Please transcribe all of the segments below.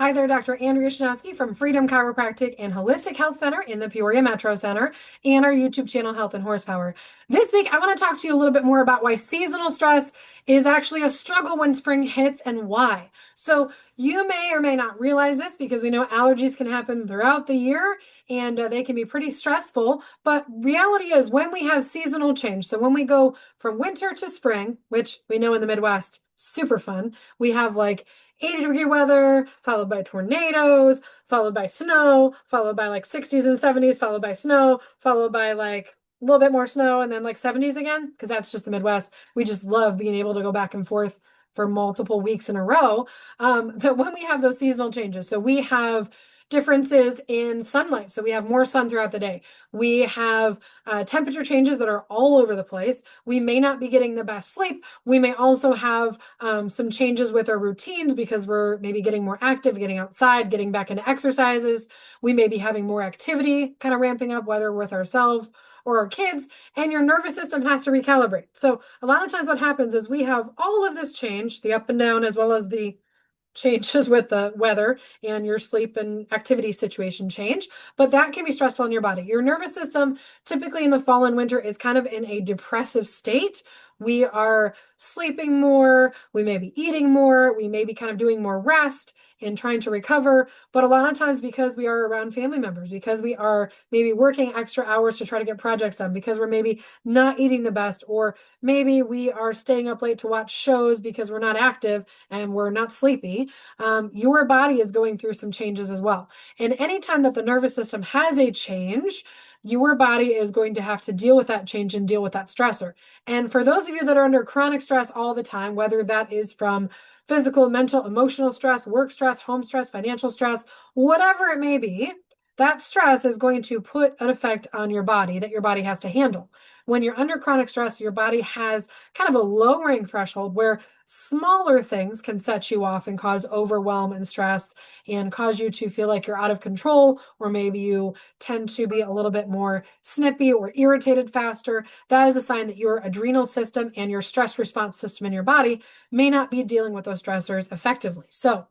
Hi there, Dr. Andrea Schnowske from Freedom Chiropractic and Holistic Health Center in the Peoria Metro Center and our YouTube channel, Health and Horsepower. This week, I want to talk to you a little bit more about why seasonal stress is actually a struggle when spring hits and why. So you may or may not realize this because we know allergies can happen throughout the year and they can be pretty stressful. But reality is when we have seasonal change, so when we go from winter to spring, which we know in the Midwest, super fun, we have like 80-degree weather, followed by tornadoes, followed by snow, followed by like 60s and 70s, followed by snow, followed by like a little bit more snow, and then like 70s again, because that's just the Midwest. We just love being able to go back and forth for multiple weeks in a row. But when we have those seasonal changes, so we have differences in sunlight. So we have more sun throughout the day. We have temperature changes that are all over the place. We may not be getting the best sleep. We may also have some changes with our routines because we're maybe getting more active, getting outside, getting back into exercises. We may be having more activity kind of ramping up, whether with ourselves or our kids, and your nervous system has to recalibrate. So a lot of times what happens is we have all of this change, the up and down, as well as the changes with the weather and your sleep and activity situation change, but that can be stressful on your body. Your nervous system, typically in the fall and winter, is kind of in a depressive state. We are sleeping more, we may be eating more, we may be kind of doing more rest and trying to recover. But a lot of times because we are around family members, because we are maybe working extra hours to try to get projects done, because we're maybe not eating the best, or maybe we are staying up late to watch shows because we're not active and we're not sleepy, your body is going through some changes as well. And anytime that the nervous system has a change, your body is going to have to deal with that change and deal with that stressor. And for those of you that are under chronic stress all the time, whether that is from physical, mental, emotional stress, work stress, home stress, financial stress, whatever it may be, that stress is going to put an effect on your body that your body has to handle. When you're under chronic stress, your body has kind of a lowering threshold where smaller things can set you off and cause overwhelm and stress and cause you to feel like you're out of control, or maybe you tend to be a little bit more snippy or irritated faster. That is a sign that your adrenal system and your stress response system in your body may not be dealing with those stressors effectively. So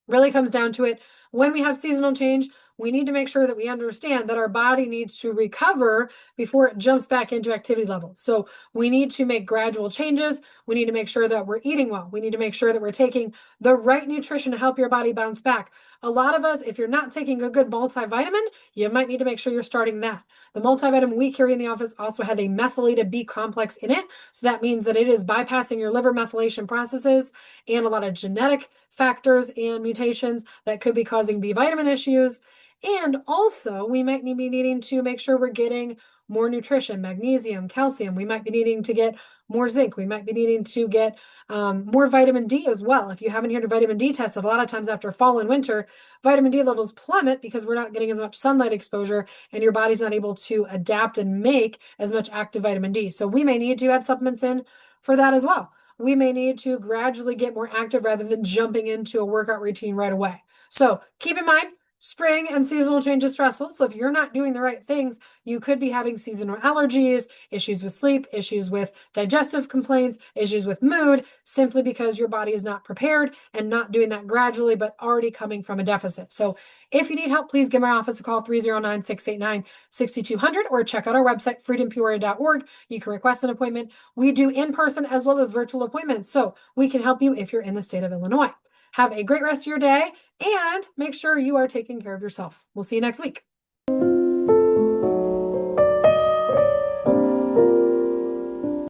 really comes down to it. When we have seasonal change, we need to make sure that we understand that our body needs to recover before it jumps back into activity levels. So we need to make gradual changes. We need to make sure that we're eating well. We need to make sure that we're taking the right nutrition to help your body bounce back. A lot of us, if you're not taking a good multivitamin, you might need to make sure you're starting that. The multivitamin we carry in the office also has a methylated B complex in it. So that means that it is bypassing your liver methylation processes and a lot of genetic factors and mutations that could be causing B vitamin issues. And also, we might be needing to make sure we're getting more nutrition, magnesium, calcium. We might be needing to get more zinc. We might be needing to get more vitamin D as well. If you haven't had a vitamin D tested, a lot of times after fall and winter, vitamin D levels plummet because we're not getting as much sunlight exposure and your body's not able to adapt and make as much active vitamin D. So we may need to add supplements in for that as well. We may need to gradually get more active rather than jumping into a workout routine right away. So keep in mind, spring and seasonal change is stressful. So if you're not doing the right things, you could be having seasonal allergies, issues with sleep, issues with digestive complaints, issues with mood, simply because your body is not prepared and not doing that gradually, but already coming from a deficit. So if you need help, please give my office a call, 309-689-6200, or check out our website, freedompeoria.org. You can request an appointment. We do in-person as well as virtual appointments, so we can help you if you're in the state of Illinois. Have a great rest of your day and make sure you are taking care of yourself. We'll see you next week.